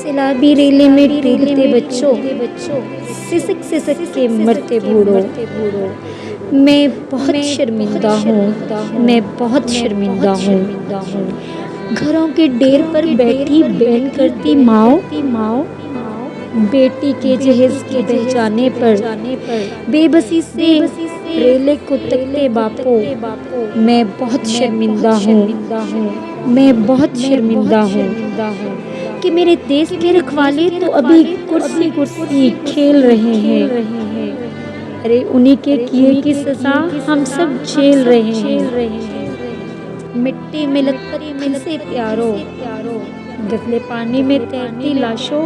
सैलाबी रेले में टूटते बच्चों, सिसक सिसक के मरते बूढ़ों। मैं बहुत शर्मिंदा हूँ, मैं बहुत शर्मिंदा हूँ। घरों के डेर पर बैठी बहन करती माओ, बेटी के जहेज के बह जाने पर बेबसी से रेले को तकते बापो। मैं बहुत शर्मिंदा हूँ, मैं बहुत शर्मिंदा हूँ कि मेरे देश के रखवाले तो अभी कुर्सी कुर्सी खेल रहे हैं। अरे उन्हीं के किए की सजा हम सब झेल रहे हैं। मिट्टी में लथपथ फंसे प्यारों, गदले पानी में तैरती लाशों।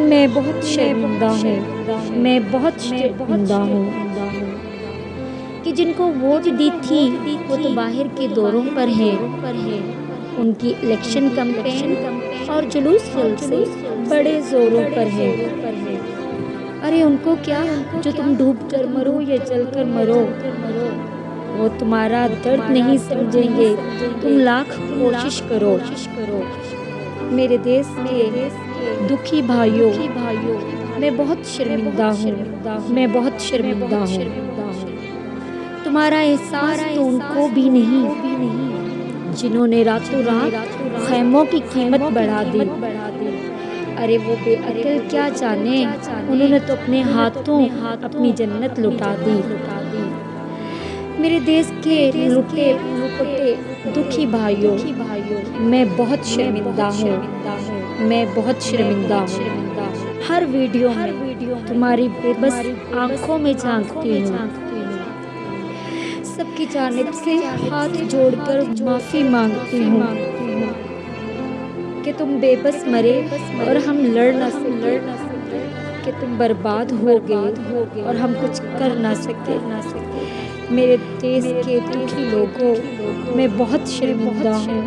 मैं बहुत शर्मिंदा हूँ, मैं बहुत शर्मिंदा हूँ कि जिनको वोट दी थी वो तो बाहर के दौरों पर है। उनकी इलेक्शन कैंपेन और जुलूस जलसे बड़े जोरों पर है। अरे उनको क्या जो तुम डूब कर मरो या जल कर मरो, वो तुम्हारा दर्द नहीं समझेंगे, तुम लाख कोशिश करो। मेरे देश के दुखी भाइयों, मैं बहुत शर्मिंदा हूँ, मैं बहुत शर्मिंदा हूँ। तुम्हारा एहसास तो उनको भी नहीं जिन्होंने रातों रात खैमों की कीमत बढ़ा दी। अरे वो बेअकल क्या जाने, उन्होंने तो अपने हाथों अपनी जन्नत लुटा दी। मेरे देश के लुटे पुटे दुखी भाइयों, मैं बहुत शर्मिंदा हूँ, मैं बहुत शर्मिंदा हूँ। हर वीडियो में तुम्हारी बेबस आंखों में झांकती हूँ। सबकी जानिब से हाथ जोड़कर माफी मांगती हूँ कि तुम बेबस मरे और हम लड़ ना सके, कि तुम बर्बाद हो गए और हम कुछ कर ना सके। मेरे देश के दुखी लोगों, मैं बहुत शर्मिंदा हूँ।